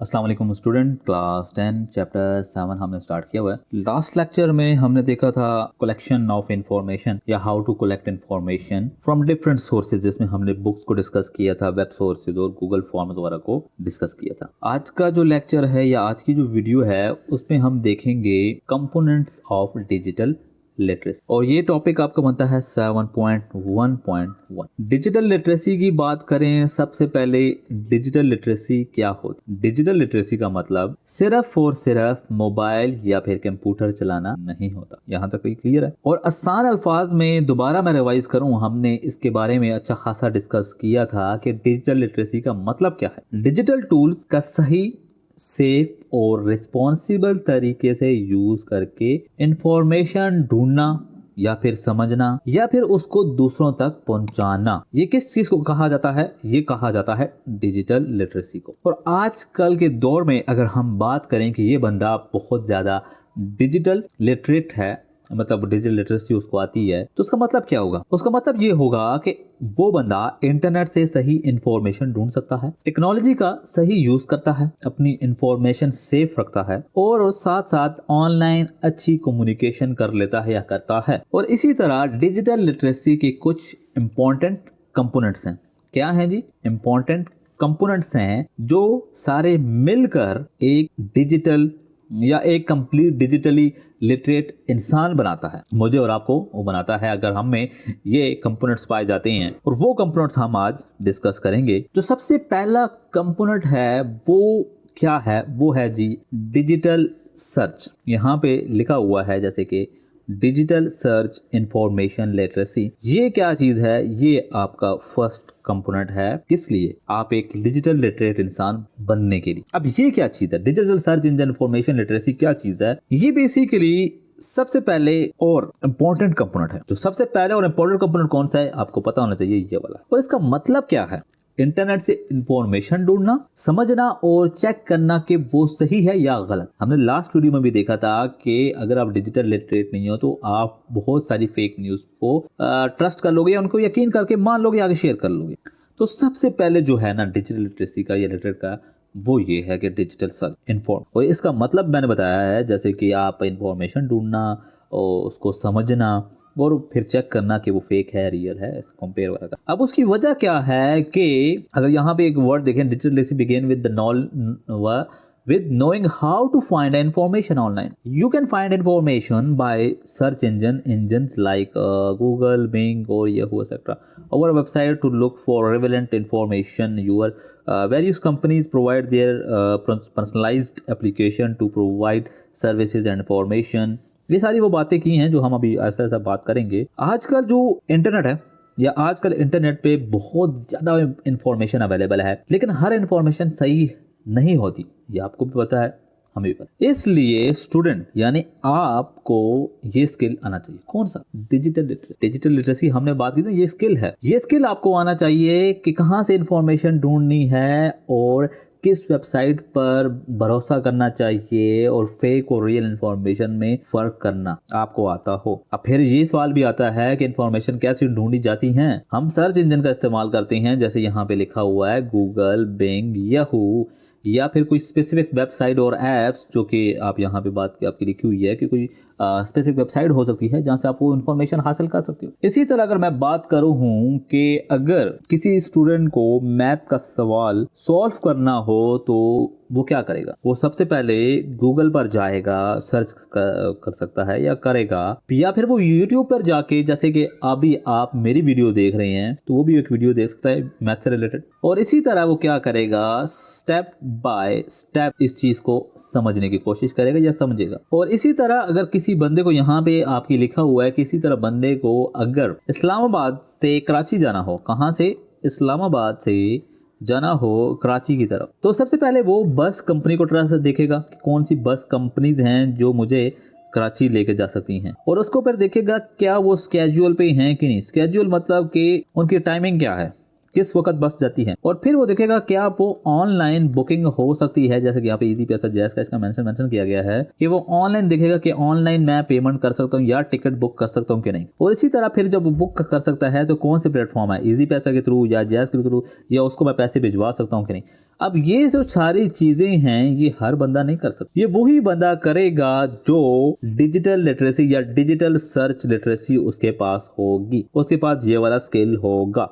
अस्सलाम वालेकुम student, class 10 chapter 7 हमने स्टार्ट किया हुआ है। लास्ट लेक्चर में हमने देखा था कलेक्शन ऑफ इंफॉर्मेशन या how to collect information from different sources, जिसमें हमने बुक्स को डिस्कस किया था, वेब सोर्सेज और गूगल फॉर्म्स वगैरह को डिस्कस किया था। आज का जो लेक्चर है या आज की जो वीडियो है उसमें हम देखेंगे कंपोनेंट्स ऑफ डिजिटल लिटरेसी और ये टॉपिक आपका बनता है 7.1.1। डिजिटल लिटरेसी की बात करें, सबसे पहले डिजिटल लिटरेसी क्या होती? डिजिटल लिटरेसी का मतलब सिर्फ और सिर्फ मोबाइल या फिर कंप्यूटर चलाना नहीं होता। यहाँ तक क्लियर है? और आसान अल्फाज में दोबारा मैं रिवाइज करूं, हमने इसके बारे में अच्छा खासा डिस्कस किया था कि डिजिटल लिटरेसी का मतलब क्या है। डिजिटल टूल्स का सही, सेफ और रिस्पॉन्सिबल तरीके से यूज करके इंफॉर्मेशन ढूंढना या फिर समझना या फिर उसको दूसरों तक पहुंचाना, ये किस चीज को कहा जाता है? ये कहा जाता है डिजिटल लिटरेसी को। और आजकल के दौर में अगर हम बात करें कि ये बंदा बहुत ज्यादा डिजिटल लिटरेट है, मतलब डिजिटल लिटरेसी उसको आती है, तो उसका मतलब क्या होगा? उसका मतलब ये होगा कि वो बंदा इंटरनेट से सही इंफॉर्मेशन ढूंढ सकता है, टेक्नोलॉजी का सही यूज करता है, अपनी इंफॉर्मेशन सेफ रखता है और साथ साथ ऑनलाइन अच्छी कम्युनिकेशन कर लेता है या करता है। और इसी तरह डिजिटल लिटरेसी के कुछ इंपॉर्टेंट कंपोनेंट्स हैं। क्या है जी? इंपॉर्टेंट कंपोनेंट्स हैं जो सारे मिलकर एक डिजिटल या एक कंप्लीट डिजिटली लिटरेट इंसान बनाता है। मुझे और आपको वो बनाता है अगर हम में ये कंपोनेंट्स पाए जाते हैं, और वो कंपोनेंट्स हम आज डिस्कस करेंगे। जो सबसे पहला कंपोनेंट है वो क्या है? वो है जी डिजिटल सर्च। यहाँ पे लिखा हुआ है जैसे कि डिजिटल सर्च इंफॉर्मेशन लिटरेसी। ये क्या चीज है? ये आपका फर्स्ट कंपोनेंट है। किस लिए? आप एक डिजिटल लिटरेट इंसान बनने के लिए। अब ये क्या चीज है? Digital search engine information literacy क्या चीज है? ये बेसिकली सबसे पहले और इम्पोर्टेंट कंपोनेंट है। जो सबसे पहले और इम्पोर्टेंट कंपोनेंट कौन सा है आपको पता होना चाहिए, ये वाला। और इसका मतलब क्या है? इंटरनेट से इंफॉर्मेशन ढूंढना, समझना और चेक करना कि वो सही है या गलत। हमने लास्ट वीडियो में भी देखा था कि अगर आप डिजिटल लिटरेट नहीं हो तो आप बहुत सारी फेक न्यूज को ट्रस्ट कर लोगे या उनको यकीन करके मान लोगे, आगे शेयर कर लोगे। तो सबसे पहले जो है ना डिजिटल लिटरेसी का या लिटरेट का, वो ये है कि डिजिटल सर्च इन्फॉर्म। और इसका मतलब मैंने बताया है जैसे कि आप इंफॉर्मेशन ढूंढना और उसको समझना और फिर चेक करना कि वो फेक है, रियल है, इसका कंपेयर वगैरह। अब उसकी वजह क्या है कि अगर यहाँ पे एक वर्ड देखें, digital literacy begin with the with knowing how to find information online. You can find information by search engines like Google, Bing or Yahoo etc. Our website to look for relevant information. Your various companies provide their personalized application to provide services and information. ये सारी वो बातें की हैं जो हम अभी ऐसा ऐसा बात करेंगे। आजकल जो इंटरनेट है या आजकल इंटरनेट पे बहुत ज़्यादा इंफॉर्मेशन अवेलेबल है, लेकिन हर इंफॉर्मेशन सही नहीं होती। ये आपको भी पता है, हमें भी पता। इसलिए स्टूडेंट यानी आपको ये स्किल आना चाहिए। कौन सा? Digital literacy. डिजिटल लिटरेसी हमने बात की ना, ये स्किल है। ये स्किल आपको आना चाहिए कि कहाँ से इंफॉर्मेशन ढूंढनी है और किस वेबसाइट पर भरोसा करना चाहिए और फेक और रियल इंफॉर्मेशन में फर्क करना आपको आता हो। अब फिर ये सवाल भी आता है कि इंफॉर्मेशन कैसे ढूंढी जाती है? हम सर्च इंजन का इस्तेमाल करते हैं, जैसे यहाँ पे लिखा हुआ है गूगल, बिंग, याहू, या फिर कोई स्पेसिफिक वेबसाइट और एप्स, जो कि आप यहाँ पे बात आपकी लिखी हुई है कि कोई स्पेसिफिक वेबसाइट हो सकती है जहाँ से आप वो इन्फॉर्मेशन हासिल कर सकते हो। इसी तरह अगर मैं बात करूँ हूँ कि अगर किसी स्टूडेंट को मैथ का सवाल सॉल्व करना हो तो वो क्या करेगा? वो सबसे पहले गूगल पर जाएगा, सर्च कर सकता है या करेगा, या फिर वो यूट्यूब पर जाके, जैसे कि अभी आप मेरी वीडियो देख रहे हैं तो वो भी एक वीडियो देख सकता है मैथ से रिलेटेड। और इसी तरह वो क्या करेगा? स्टेप बाय स्टेप इस चीज को समझने की कोशिश करेगा या समझेगा। और इसी तरह अगर किसी बंदे को, यहाँ पे आपकी लिखा हुआ है, किसी तरह बंदे को अगर इस्लामाबाद से कराची जाना हो, कहाँ से? इस्लामाबाद से जाना हो कराची की तरफ, तो सबसे पहले वो बस कंपनी को ट्रस्ट देखेगा कि कौन सी बस कंपनीज हैं जो मुझे कराची लेके जा सकती हैं, और उसको फिर देखेगा क्या वो स्केड्यूल पे हैं कि नहीं। स्केड्यूल मतलब कि उनकी टाइमिंग क्या है, किस वक्त बस जाती है। और फिर वो देखेगा क्या वो ऑनलाइन बुकिंग हो सकती है, जैसे कि यहाँ पे इजी पैसा, जैज़ कैश का मेंशन किया गया है कि वो ऑनलाइन देखेगा कि ऑनलाइन मैं पेमेंट कर सकता हूँ या टिकट बुक कर सकता हूँ कि नहीं। और इसी तरह फिर जब बुक कर सकता है तो कौन से प्लेटफॉर्म है, इजी पैसा के थ्रू या जैज़ के थ्रू, या उसको मैं पैसे भिजवा सकता हूँ कि नहीं। अब ये जो सारी चीजें हैं ये हर बंदा नहीं कर सकता, ये वही बंदा करेगा जो डिजिटल लिटरेसी या डिजिटल सर्च लिटरेसी उसके पास होगी, उसके पास ये वाला स्किल होगा।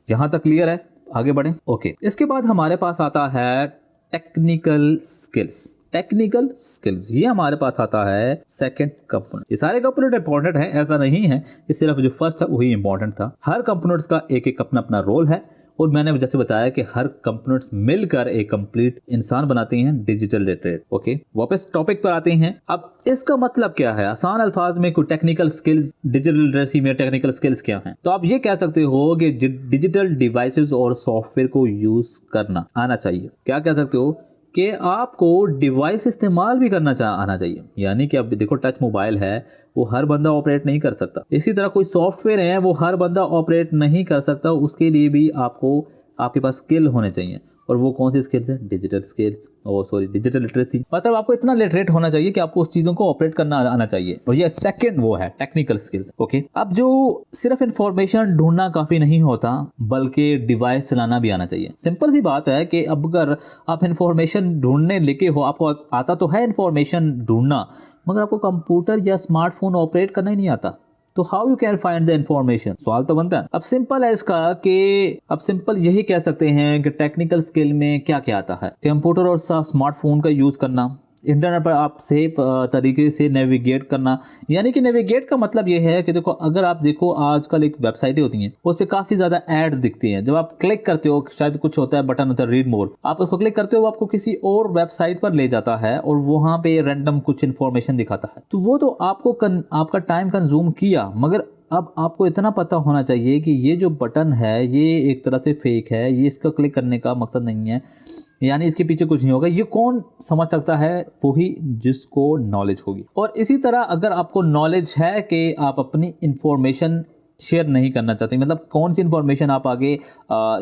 यहाँ तक क्लियर है? आगे बढ़ें। ओके, इसके बाद हमारे पास आता है टेक्निकल स्किल्स। टेक्निकल स्किल्स ये हमारे पास आता है सेकंड कंपोनेंट। ये सारे कंपोनेंट इंपॉर्टेंट हैं, ऐसा नहीं है कि सिर्फ जो फर्स्ट था वही इंपॉर्टेंट था। हर कंपोनेंट्स का एक एक अपना अपना रोल है और मैंने जैसे बताया कि हर कंपोनेंट्स मिलकर एक कंप्लीट इंसान बनाते हैं डिजिटल लिटरेट। ओके, वापस टॉपिक पर आते हैं। अब इसका मतलब क्या है आसान अल्फाज में? कोई टेक्निकल स्किल्स, डिजिटल लिटरेसी में टेक्निकल स्किल्स क्या हैं? तो आप ये कह सकते हो कि डिजिटल डिवाइसेस और सॉफ्टवेयर को यूज करना आना चाहिए। क्या कह सकते हो कि आपको डिवाइस इस्तेमाल भी करना आना चाहिए। यानी कि अब देखो टच मोबाइल है, वो हर बंदा ऑपरेट नहीं कर सकता। इसी तरह कोई सॉफ्टवेयर है, वो हर बंदा ऑपरेट नहीं कर सकता। उसके लिए भी आपको आपके पास स्किल होने चाहिए। और वो कौन सी स्किल्स है? Digital skills, digital literacy. मतलब आपको इतना लिटरेट होना चाहिए कि आपको उस चीज़ों को ऑपरेट करना आना चाहिए। और ये सेकंड वो है टेक्निकल स्किल्स। ओके, अब जो सिर्फ इंफॉर्मेशन ढूंढना काफ़ी नहीं होता, बल्कि डिवाइस चलाना भी आना चाहिए। सिंपल सी बात है कि अब अगर आप इंफॉर्मेशन ढूंढने लेके हो, आपको आता तो है इंफॉर्मेशन ढूंढना, मगर आपको कंप्यूटर या स्मार्टफोन ऑपरेट करना ही नहीं आता, तो how you can find the information? सवाल तो बनता है। अब सिंपल है इसका कि अब सिंपल यही कह सकते हैं कि टेक्निकल स्किल में क्या क्या आता है। कंप्यूटर और स्मार्टफोन का यूज करना, इंटरनेट पर आप सेफ तरीके से नेविगेट करना। यानी कि नेविगेट का मतलब ये है कि देखो, अगर आप देखो आजकल एक वेबसाइटें होती हैं, उस पर काफ़ी ज़्यादा एड्स दिखती हैं। जब आप क्लिक करते हो, शायद कुछ होता है बटन होता है रीड मोर, आप उसको क्लिक करते हो, वो आपको किसी और वेबसाइट पर ले जाता है और वहाँ पे रैंडम कुछ इन्फॉर्मेशन दिखाता है। तो वो तो आपको आपका टाइम कंज्यूम किया, मगर अब आपको इतना पता होना चाहिए कि ये जो बटन है ये एक तरह से फेक है, ये इसका क्लिक करने का मकसद नहीं है, यानी इसके पीछे कुछ नहीं होगा। ये कौन समझ सकता है? वही जिसको नॉलेज होगी। और इसी तरह अगर आपको नॉलेज है कि आप अपनी इंफॉर्मेशन शेयर नहीं करना चाहते, मतलब कौन सी इंफॉर्मेशन आप आगे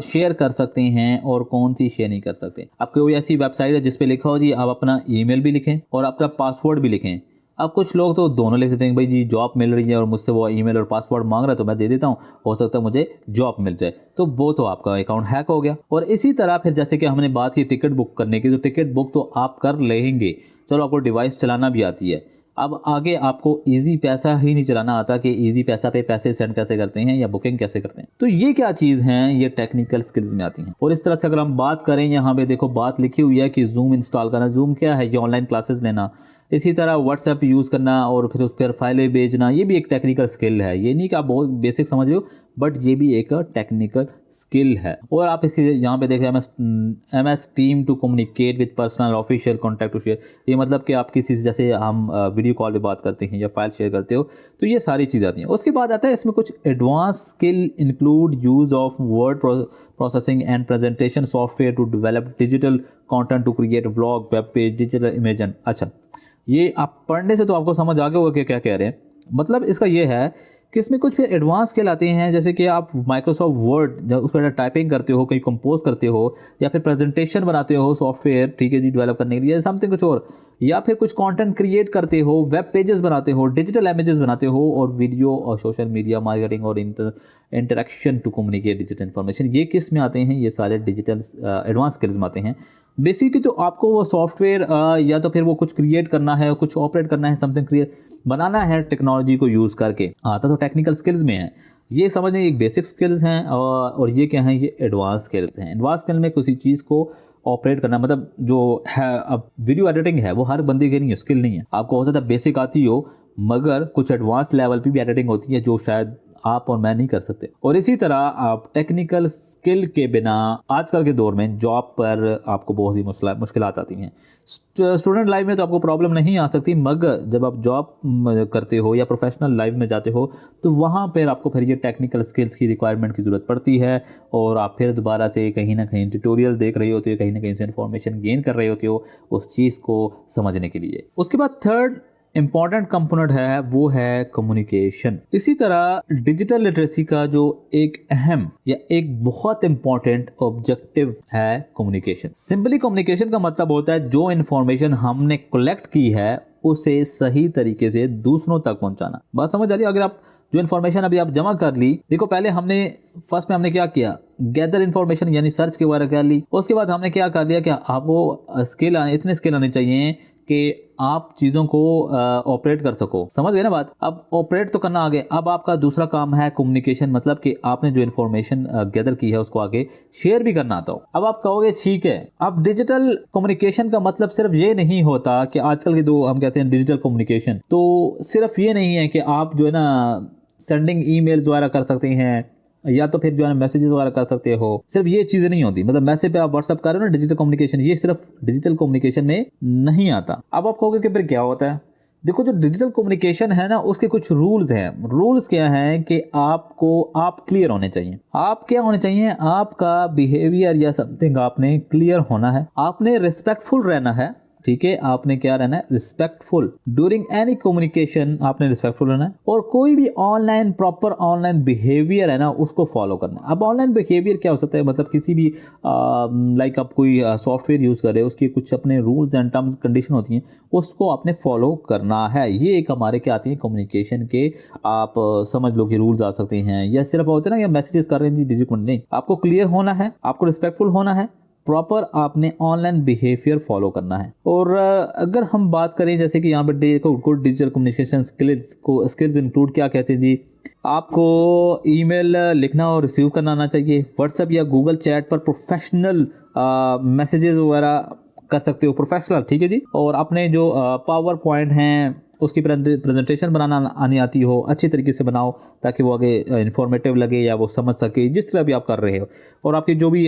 शेयर कर सकते हैं और कौन सी शेयर नहीं कर सकते। आपकी कोई ऐसी वेबसाइट है जिस पे लिखा हो जी आप अपना ईमेल भी लिखें और अपना पासवर्ड भी लिखें। अब कुछ लोग तो दोनों लिख देते हैं, भाई जी जॉब मिल रही है और मुझसे वो ईमेल और पासवर्ड मांग रहा है तो मैं दे देता हूँ, हो सकता है मुझे जॉब मिल जाए, तो वो तो आपका अकाउंट हैक हो गया। और इसी तरह फिर जैसे कि हमने बात की टिकट बुक करने की, तो टिकट बुक तो आप कर लेंगे, चलो आपको डिवाइस चलाना भी आती है। अब आगे आपको इजी पैसा ही नहीं चलाना आता कि इजी पैसा पे पैसे सेंड कैसे करते हैं या बुकिंग कैसे करते हैं। तो ये क्या चीज़ हैं? ये टेक्निकल स्किल्स में आती हैं। और इस तरह से अगर हम बात करें, यहाँ पे देखो बात लिखी हुई है कि जूम इंस्टॉल करना। जूम क्या है? ये ऑनलाइन क्लासेस लेना। इसी तरह व्हाट्सएप यूज़ करना और फिर उस पर फाइलें भेजना, ये भी एक टेक्निकल स्किल है। ये नहीं कि आप बहुत बेसिक समझ रहे हो, बट ये भी एक टेक्निकल स्किल है। और आप इसके यहाँ पे देखें MS team to communicate with personal official contact to share. ये मतलब कि आप किसी से, जैसे हम वीडियो कॉल पे बात करते हैं या फाइल शेयर करते हो, तो ये सारी चीज़ आती हैं। उसके बाद आता है इसमें कुछ advance skill include use of word processing and presentation software to develop digital content to create vlog, web page, digital image. अच्छा, ये आप पढ़ने से तो आपको समझ आ गया होगा कि क्या कह रहे हैं। मतलब इसका ये है कि इसमें कुछ फिर एडवांस स्किल आते हैं, जैसे कि आप माइक्रोसॉफ्ट वर्ड जब उस पर टाइपिंग करते हो, कहीं कंपोज करते हो, या फिर प्रेजेंटेशन बनाते हो सॉफ्टवेयर, ठीक है जी, डेवलप करने के लिए समथिंग कुछ और, या फिर कुछ कंटेंट क्रिएट करते हो, वेब पेजेस बनाते हो, डिजिटल इमेजेस बनाते हो, और वीडियो और सोशल मीडिया मार्केटिंग और interaction to communicate digital information. ये किस में आते हैं? ये सारे डिजिटल एडवांस स्किल्स में आते हैं। बेसिकली तो आपको वो सॉफ्टवेयर या तो फिर वो कुछ क्रिएट करना है, कुछ ऑपरेट करना है, समथिंग क्रिएट बनाना है टेक्नोलॉजी को यूज़ करके, आता तो टेक्निकल स्किल्स में है। ये समझने एक बेसिक स्किल्स हैं और ये क्या हैं? ये एडवांस स्किल्स हैं। एडवांस स्किल में किसी चीज़ को ऑपरेट करना, मतलब जो है, अब वीडियो एडिटिंग है वो हर बंदे के नहीं स्किल नहीं है। आपको हो सकता है बेसिक आती हो, मगर कुछ एडवांस लेवल पे भी एडिटिंग होती है जो शायद आप और मैं नहीं कर सकते। और इसी तरह आप टेक्निकल स्किल के बिना आजकल के दौर में जॉब पर आपको बहुत सी मुश्किलात आती हैं। स्टूडेंट लाइफ में तो आपको प्रॉब्लम नहीं आ सकती, मगर जब आप जॉब करते हो या प्रोफेशनल लाइफ में जाते हो तो वहाँ पर आपको फिर ये टेक्निकल स्किल्स की रिक्वायरमेंट की ज़रूरत पड़ती है। और आप फिर दोबारा से कहीं ना कहीं ट्यूटोरियल देख रहे होते हो, कहीं ना कहीं से इन्फॉर्मेशन गेन कर रहे होते हो उस चीज़ को समझने के लिए। उसके बाद थर्ड इंपॉर्टेंट कंपोनेंट है वो है कम्युनिकेशन। इसी तरह डिजिटल लिटरेसी का जो एक अहम या एक बहुत इंपॉर्टेंट ऑब्जेक्टिव है कम्युनिकेशन। सिंपली कम्युनिकेशन का मतलब होता है जो इन्फॉर्मेशन हमने कलेक्ट की है उसे सही तरीके से दूसरों तक पहुंचाना। बात समझ आ रही है? अगर आप जो इन्फॉर्मेशन अभी आप जमा कर ली, देखो पहले हमने फर्स्ट में हमने क्या किया, गैदर इन्फॉर्मेशन यानी सर्च के बारे में कर ली। उसके बाद हमने क्या कर दिया कि आपको स्किल इतने स्किल आने चाहिए कि आप चीज़ों को ऑपरेट कर सको। समझ गए ना बात। अब ऑपरेट तो करना आगे, अब आपका दूसरा काम है कम्युनिकेशन, मतलब कि आपने जो इन्फॉर्मेशन गैदर की है उसको आगे शेयर भी करना आता हो। अब आप कहोगे ठीक है, अब डिजिटल कम्युनिकेशन का मतलब सिर्फ ये नहीं होता कि आजकल के दो हम कहते हैं डिजिटल कम्युनिकेशन, तो सिर्फ ये नहीं है कि आप जो है ना सेंडिंग ईमेल्स वगैरह कर सकते हैं या तो फिर जो है मैसेजेस वगैरह कर सकते हो। सिर्फ ये चीजें नहीं होती, मतलब मैसेज पे आप व्हाट्सअप कर रहे हो ना, डिजिटल कम्युनिकेशन, ये सिर्फ डिजिटल कम्युनिकेशन में नहीं आता। अब आप कहोगे कि फिर क्या होता है। देखो जो डिजिटल कम्युनिकेशन है ना, उसके कुछ रूल्स हैं। रूल्स क्या हैं कि आप क्लियर होने चाहिए। आप क्या होने चाहिए, आपका बिहेवियर या समथिंग आपने क्लियर होना है, आपने रिस्पेक्टफुल रहना है। ठीक है, आपने क्या रहना है, रिस्पेक्टफुल। ड्यूरिंग एनी कम्युनिकेशन आपने रिस्पेक्टफुल रहना है, और कोई भी ऑनलाइन प्रॉपर ऑनलाइन बिहेवियर है ना उसको फॉलो करना है। अब ऑनलाइन बिहेवियर क्या हो सकता है, मतलब किसी भी लाइक आप कोई सॉफ्टवेयर यूज़ कर रहे हो, उसकी कुछ अपने रूल्स एंड टर्म्स कंडीशन होती हैं, उसको आपने फॉलो करना है। ये एक हमारे क्या आती है कम्युनिकेशन के, आप समझ लो कि रूल्स आ सकते हैं, या सिर्फ होते हैं ना, या मैसेजेस कर रहे हैं जी डिजिटल, नहीं, आपको क्लियर होना है, आपको रिस्पेक्टफुल होना है, प्रॉपर आपने ऑनलाइन बिहेवियर फॉलो करना है। और अगर हम बात करें जैसे कि यहाँ पे good digital communication skills include क्या कहते हैं जी, आपको ईमेल लिखना और रिसीव करना आना चाहिए। व्हाट्सएप या गूगल चैट पर प्रोफेशनल मैसेजेस वगैरह कर सकते हो, प्रोफेशनल, ठीक है जी। और अपने जो पावर पॉइंट हैं उसकी प्रेजेंटेशन बनाना आनी आती हो, अच्छी तरीके से बनाओ ताकि वो आगे इंफॉर्मेटिव लगे या वो समझ सके, जिस तरह भी आप कर रहे हो। और आपकी जो भी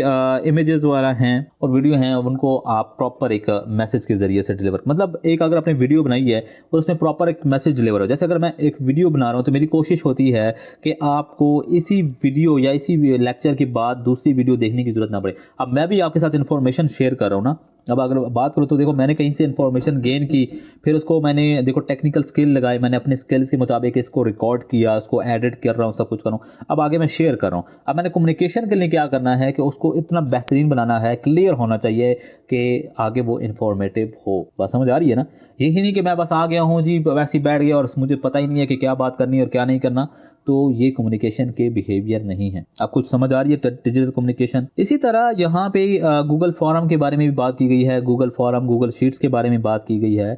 इमेजेस वगैरह हैं और वीडियो हैं उनको आप प्रॉपर एक मैसेज के जरिए से डिलीवर, मतलब एक अगर आपने वीडियो बनाई है और उसमें प्रॉपर एक मैसेज डिलीवर हो। जैसे अगर मैं एक वीडियो बना रहा हूँ तो मेरी कोशिश होती है कि आपको इसी वीडियो या इसी लेक्चर के बाद दूसरी वीडियो देखने की जरूरत ना पड़े। अब मैं भी आपके साथ इन्फॉर्मेशन शेयर कर रहा हूँ ना, अब अगर बात करूँ तो देखो मैंने कहीं से इन्फॉर्मेशन गेन की, फिर उसको मैंने देखो टेक्निकल स्किल लगाई, मैंने अपने स्किल्स के मुताबिक इसको रिकॉर्ड किया, उसको एडिट कर रहा हूँ, सब कुछ कर रहा हूँ, अब आगे मैं शेयर कर रहा हूँ। अब मैंने कम्युनिकेशन के लिए क्या करना है कि उसको इतना बेहतरीन बनाना है, क्लियर होना चाहिए कि आगे वो इन्फॉर्मेटिव हो। बात समझ आ रही है ना। यही नहीं कि मैं बस आ गया हूँ जी वैसे ही बैठ गया और मुझे पता ही नहीं है कि क्या बात करनी है और क्या नहीं करना, तो ये कम्युनिकेशन के बिहेवियर नहीं है। आप कुछ समझ आ रही है डिजिटल कम्युनिकेशन। इसी तरह यहाँ पे गूगल फॉरम के बारे में भी बात की गई है, गूगल फॉरम, गूगल शीट्स के बारे में बात की गई है।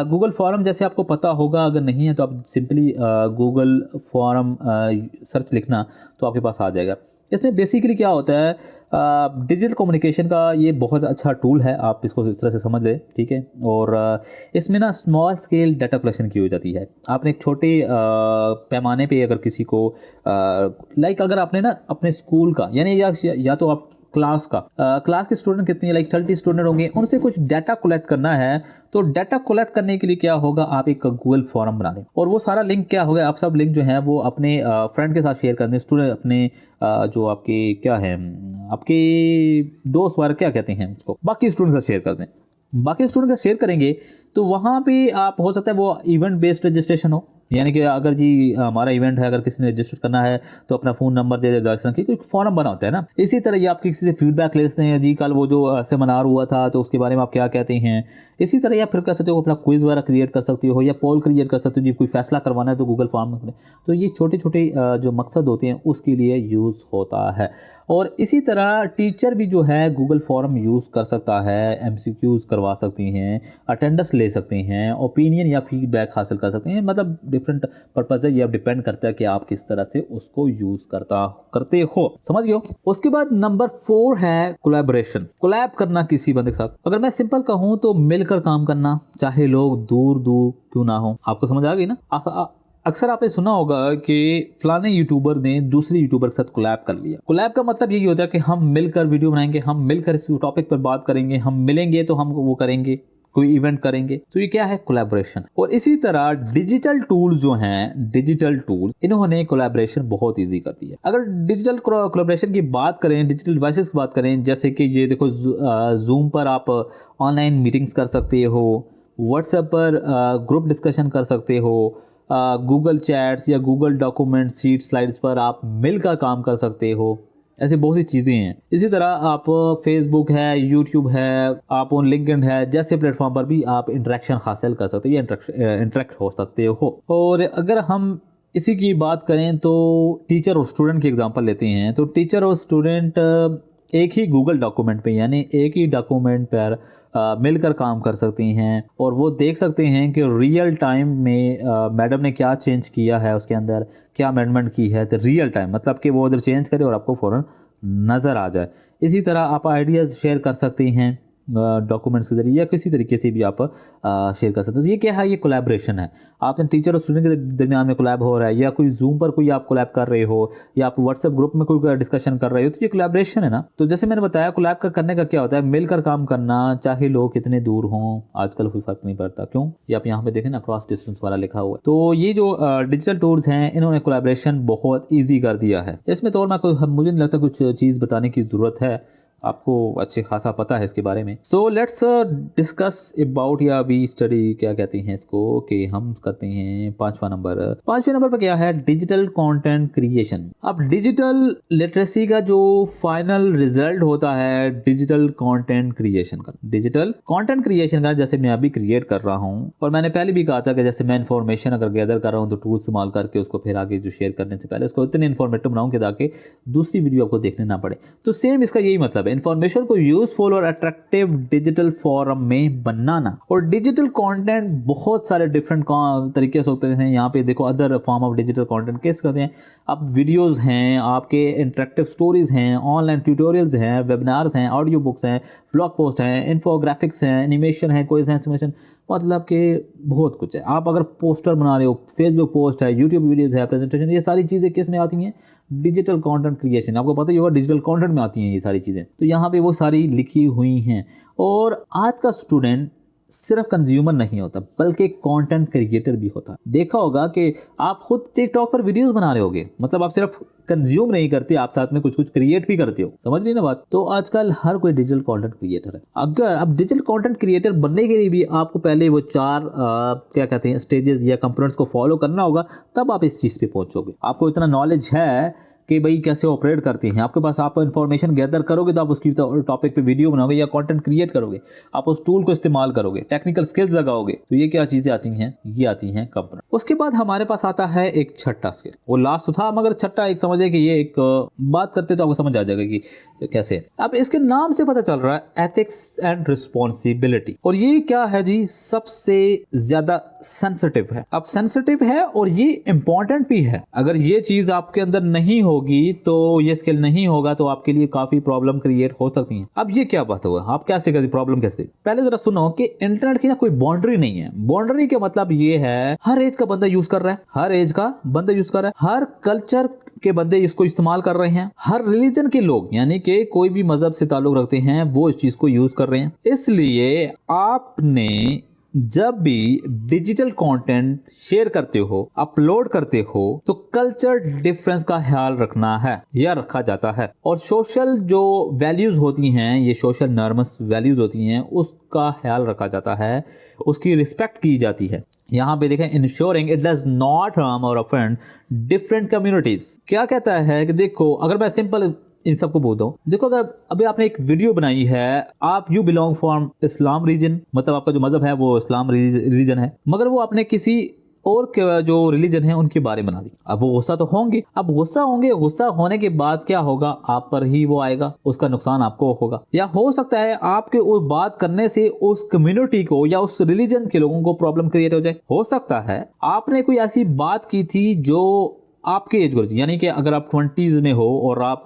गूगल फॉरम जैसे आपको पता होगा, अगर नहीं है तो आप सिंपली गूगल फॉरम सर्च लिखना तो आपके पास आ जाएगा। इसमें बेसिकली क्या होता है, डिजिटल कम्युनिकेशन का ये बहुत अच्छा टूल है, आप इसको इस तरह से समझ लें, ठीक है। और इसमें ना स्मॉल स्केल डाटा कलेक्शन की हो जाती है। आपने एक छोटे पैमाने पे अगर किसी को लाइक अगर आपने ना अपने स्कूल का यानी या तो आप क्लास के स्टूडेंट कितने, लाइक 30 स्टूडेंट होंगे, उनसे कुछ डाटा कलेक्ट करना है, तो डाटा कलेक्ट करने के लिए क्या होगा, आप एक गूगल फॉर्म बना लें और वो सारा लिंक क्या होगा, आप सब लिंक जो है वो अपने फ्रेंड के साथ शेयर कर दें, स्टूडेंट अपने जो आपके क्या है आपके दोस्त वगैरह क्या कहते हैं उसको, बाकी स्टूडेंट के साथ शेयर कर दें। बाकी स्टूडेंट का शेयर करेंगे तो वहाँ पे आप हो सकता है वो इवेंट बेस्ड रजिस्ट्रेशन हो, यानी कि अगर जी हमारा इवेंट है, अगर किसी ने रजिस्टर करना है तो अपना फ़ोन नंबर दे दे, की कोई फॉर्म बना होता है ना। इसी तरह ये आप किसी से फीडबैक ले सकते हैं, जी कल वो जो सेमिनार हुआ था तो उसके बारे में आप क्या कहते हैं। इसी तरह या फिर कर सकते हो अपना क्विज वगैरह क्रिएट कर सकते हो या पोल क्रिएट कर सकते हो, जी कोई फैसला करवाना है तो गूगल फॉर्म में करें। तो ये छोटे छोटे जो मकसद होते हैं उसके लिए यूज़ होता है। और इसी तरह टीचर भी जो है गूगल फॉर्म यूज़ कर सकता है, MCQs करवा सकती हैं, अटेंडेंस ले सकते हैं, ओपिनियन या फीडबैक हासिल कर सकते हैं, मतलब डिफरेंट पर्पज़ है। ये अब डिपेंड करता है कि आप किस तरह से उसको यूज़ करते हो, समझ गए हो। उसके बाद नंबर 4 है कोलैबोरेशन, कोलैब करना किसी बंदे के साथ। अगर मैं सिंपल कहूँ तो मिलकर काम करना, चाहे लोग दूर दूर क्यों ना हो। आपको समझ आ गई ना। अक्सर आपने सुना होगा कि फलाने यूट्यूबर ने दूसरे यूट्यूबर के साथ कोलैब कर लिया। कोलैब का मतलब यही होता है कि हम मिलकर वीडियो बनाएंगे, हम मिलकर इस टॉपिक पर बात करेंगे, हम मिलेंगे तो हम वो करेंगे, कोई इवेंट करेंगे, तो ये क्या है, कोलैबोरेशन। और इसी तरह डिजिटल टूल्स जो हैं, डिजिटल टूल्स, इन्होंने कोलैबोरेशन बहुत इजी कर दी है। अगर डिजिटल कोलैबोरेशन की बात करें, डिजिटल डिवाइसेस की बात करें, जैसे कि ये देखो जूम पर आप ऑनलाइन मीटिंग्स कर सकते हो, व्हाट्सएप पर ग्रुप डिस्कशन कर सकते हो, गूगल चैट्स या गूगल डॉक्यूमेंट शीट स्लाइड्स पर आप मिलकर काम कर सकते हो। ऐसी बहुत सी चीज़ें हैं। इसी तरह आप फेसबुक है, यूट्यूब है, आप ऑन लिंक्डइन है, जैसे प्लेटफॉर्म पर भी आप इंटरेक्शन हासिल कर सकते हो या इंटरेक्ट हो सकते हो। और अगर हम इसी की बात करें तो टीचर और स्टूडेंट की एग्जांपल लेते हैं। तो टीचर और स्टूडेंट एक ही गूगल डॉक्यूमेंट पे यानी एक ही डॉक्यूमेंट पर मिलकर काम कर सकती हैं और वो देख सकते हैं कि रियल टाइम में मैडम ने क्या चेंज किया है, उसके अंदर क्या अमेंडमेंट की है। तो रियल टाइम मतलब कि वो उधर चेंज करे और आपको फ़ौरन नज़र आ जाए। इसी तरह आप आइडियाज़ शेयर कर सकते हैं डॉक्यूमेंट्स के जरिए या किसी तरीके से भी आप शेयर कर सकते हो। तो ये क्या है, ये कोलैबोरेशन है। आपने टीचर और स्टूडेंट के दरमियान में कोलैब हो रहा है या कोई जूम पर कोई आप कोलैब कर रहे हो या आप व्हाट्सएप ग्रुप में कोई डिस्कशन कर रहे हो, तो ये कोलैबोरेशन है ना। तो जैसे मैंने बताया कोलैब का करने का क्या होता है, मिलकर काम करना, चाहे लोग कितने दूर हों, आजकल कोई फर्क नहीं पड़ता। क्यों, ये आप यहाँ पे देखें ना, क्रॉस डिस्टेंस वाला लिखा हुआ है। तो ये जो डिजिटल टूल्स हैं इन्होंने कोलैबोरेशन बहुत ईजी कर दिया है। इसमें तो और मुझे नहीं लगता कुछ चीज़ बताने की ज़रूरत है, आपको अच्छे खासा पता है इसके बारे में। सो लेट्स डिस्कस अबाउट या वी स्टडी क्या कहते हैं इसको, कि हम करते हैं पांचवा नंबर पर क्या है, डिजिटल कंटेंट क्रिएशन। अब डिजिटल लिटरेसी का जो फाइनल रिजल्ट होता है डिजिटल कंटेंट क्रिएशन का। डिजिटल कंटेंट क्रिएशन का जैसे मैं अभी क्रिएट कर रहा हूँ, और मैंने पहले भी कहा था कि जैसे मैं इन्फॉर्मेशन अगर गैदर कर रहा हूँ तो टूल इस्तेमाल करके उसको फिर आगे जो शेयर करने से पहले उसको इतने इन्फॉर्मेटिव बनाऊँ कि ताकि दूसरी वीडियो आपको देखने ना पड़े। तो सेम इसका यही मतलब है, इंफॉर्मेशन को यूजफुल और अट्रैक्टिव डिजिटल फॉर्म में बनाना। और डिजिटल कंटेंट बहुत सारे डिफरेंट तरीके से होते हैं। यहाँ पे देखो other form of digital content कैसे करते हैं। अब वीडियोस हैं, आपके इंटरेक्टिव स्टोरीज हैं, ऑनलाइन ट्यूटोरियल्स हैं, वेबिनार्स हैं, ऑडियो बुक्स हैं, ब्लॉग पोस्ट हैं, इन्फोग्राफिक्स हैं, एनिमेशन है, क्विज है, सिमुलेशन, मतलब कि बहुत कुछ है। आप अगर पोस्टर बना रहे हो, फेसबुक पोस्ट है, यूट्यूब वीडियोस है, प्रेजेंटेशन, ये सारी चीज़ें किस में आती हैं, डिजिटल कंटेंट क्रिएशन। आपको पता ही होगा डिजिटल कंटेंट में आती हैं ये सारी चीज़ें। तो यहाँ पे वो सारी लिखी हुई हैं। और आज का स्टूडेंट सिर्फ कंज्यूमर नहीं होता बल्कि कंटेंट क्रिएटर भी होता है। देखा होगा कि आप खुद टिकटॉक पर वीडियोस बना रहे होगे, मतलब आप सिर्फ कंज्यूम नहीं करते, आप साथ में कुछ क्रिएट भी करते हो। समझ रही ना बात। तो आजकल हर कोई डिजिटल कंटेंट क्रिएटर है। अगर अब डिजिटल कंटेंट क्रिएटर बनने के लिए भी आपको पहले वो चार क्या कहते हैं स्टेजेस या कंपोनेंट्स को फॉलो करना होगा, तब आप इस चीज़ पे पहुंचोगे। आपको इतना नॉलेज है कि भाई कैसे ऑपरेट करती हैं, आपके पास, आप इन्फॉर्मेशन गैदर करोगे तो आप उसकी टॉपिक पे वीडियो बनाओगे या कंटेंट क्रिएट करोगे, आप उस टूल को इस्तेमाल करोगे, टेक्निकल स्किल्स लगाओगे। तो ये क्या चीज़ें आती हैं, ये आती हैं कंपोनेंट। उसके बाद हमारे पास आता है एक छठा स्किल, वो लास्ट था मगर छठा एक समझे कि ये एक बात करते तो आपको समझ आ जाएगा कि कैसे। अब इसके नाम से पता चल रहा है एथिक्स एंड रिस्पॉन्सिबिलिटी। और ये क्या है जी, सबसे ज्यादा सेंसिटिव है। अब सेंसिटिव है और ये इंपॉर्टेंट भी है। अगर ये चीज आपके अंदर नहीं होगी, तो ये स्किल नहीं होगा, तो आपके लिए काफी प्रॉब्लम क्रिएट हो सकती है। अब ये क्या बात हुआ, आप कैसे करते प्रॉब्लम कैसे। पहले जरा सुनो कि इंटरनेट की ना कोई बाउंड्री नहीं है। बाउंड्री का मतलब ये है हर एज का बंदा यूज कर रहा है, हर एज का बंदा यूज कर रहा है, हर कल्चर के बंदे इसको इस्तेमाल कर रहे हैं, हर रिलीजन के लोग यानी कि कोई भी मजहब से ताल्लुक रखते हैं वो इस चीज को यूज कर रहे हैं। इसलिए आपने जब भी डिजिटल कंटेंट शेयर करते हो, अपलोड करते हो, तो कल्चर डिफरेंस का ख्याल रखना है या रखा जाता है। और सोशल जो वैल्यूज होती हैं, ये सोशल नॉर्म्स वैल्यूज होती हैं, उसका ख्याल रखा जाता है, उसकी रिस्पेक्ट की जाती है। यहाँ पे देखें, ensuring it does not harm और ऑफेंड डिफरेंट कम्युनिटीज। क्या कहता है कि देखो, अगर मैं सिंपल इन सबको बोलता हूँ, देखो अगर अभी आपने एक वीडियो बनाई है, आप you belong from Islam region, मतलब आपका जो मजहब है वो इस्लाम रीजन है, मगर वो आपने किसी और के जो रिलीजन है उनके बारे में बना दी। अब वो गुस्सा तो होंगे, अब गुस्सा होंगे, गुस्सा होने के बाद क्या होगा, आप पर ही वो आएगा, उसका नुकसान आपको होगा। या हो सकता है आपके उस बात करने से उस कम्युनिटी को या उस रिलीजन के लोगों को प्रॉब्लम क्रिएट हो जाए। हो सकता है आपने कोई ऐसी बात की थी जो आपके एज ग्रुप, यानी कि अगर आप 20s में हो और आप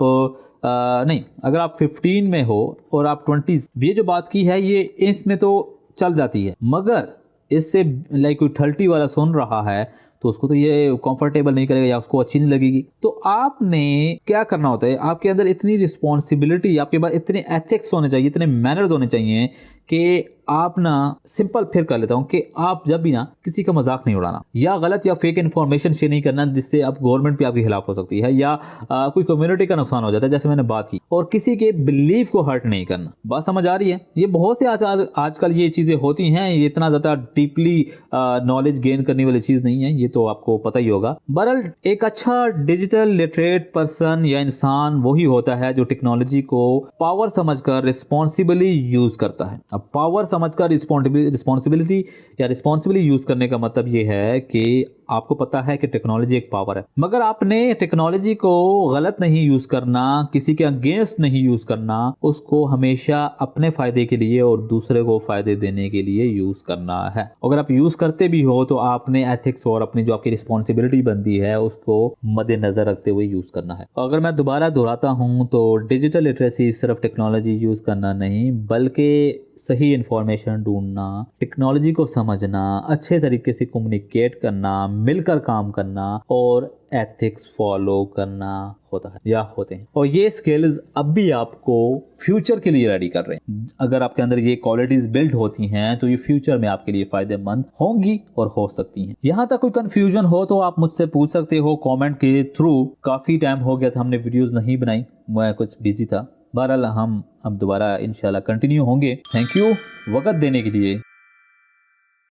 नहीं, अगर आप 15 में हो और आप 20s, ये जो बात की है ये इसमें तो चल जाती है, मगर इससे लाइक कोई 30 वाला सुन रहा है तो उसको तो ये कंफर्टेबल नहीं करेगा या उसको अच्छी नहीं लगेगी। तो आपने क्या करना होता है, आपके अंदर इतनी रिस्पॉन्सिबिलिटी, आपके पास इतने एथिक्स होने चाहिए, इतने मैनर्स होने चाहिए कि आप ना, सिंपल फिर कर लेता हूं कि आप जब भी ना किसी का मजाक नहीं उड़ाना या गलत या फेक इन्फॉर्मेशन शेयर नहीं करना जिससे आप गवर्नमेंट भी आपके खिलाफ हो सकती है या कोई कम्युनिटी का नुकसान हो जाता है, जैसे मैंने बात की। और किसी के बिलीफ को हर्ट नहीं करना। बात समझ आ रही है। ये बहुत से आजकल ये चीजें होती हैं, ये इतना ज्यादा डीपली नॉलेज गेन करने वाली चीज नहीं है, ये तो आपको पता ही होगा। बहरहाल एक अच्छा डिजिटल लिटरेट पर्सन या इंसान वही होता है जो टेक्नोलॉजी को पावर समझकर रिस्पॉन्सिबली यूज करता है। अब अब पावर समझकर रिस्पॉन्सिबिलिटी या रिस्पॉन्सिबली यूज करने का मतलब ये है कि आपको पता है कि टेक्नोलॉजी एक पावर है, मगर आपने टेक्नोलॉजी को गलत नहीं यूज करना, किसी के अगेंस्ट नहीं यूज करना, उसको हमेशा अपने फायदे के लिए और दूसरे को फायदे देने के लिए यूज करना है। अगर आप यूज करते भी हो तो आपने एथिक्स और अपनी जो आपकी रिस्पॉन्सिबिलिटी बनती है उसको मद्देनजर रखते हुए यूज करना है। अगर मैं दोबारा दोहराता हूं तो डिजिटल लिटरेसी सिर्फ टेक्नोलॉजी यूज करना नहीं, बल्कि सही इंफॉर्मेशन ढूंढना, टेक्नोलॉजी को समझना, अच्छे तरीके से कम्युनिकेट करना, मिलकर काम करना और एथिक्स फॉलो करना होता है या होते हैं। और ये स्किल्स अब भी आपको फ्यूचर के लिए रेडी कर रहे हैं। अगर आपके अंदर ये क्वालिटीज बिल्ड होती हैं तो ये फ्यूचर में आपके लिए फायदेमंद होंगी और हो सकती हैं। यहाँ तक कोई कंफ्यूजन हो तो आप मुझसे पूछ सकते हो कमेंट के थ्रू। काफ़ी टाइम हो गया था हमने वीडियोस नहीं बनाई, मैं कुछ बिजी था। बहरहाल हम अब दोबारा इंशाल्लाह कंटिन्यू होंगे। थैंक यू वक्त देने के लिए।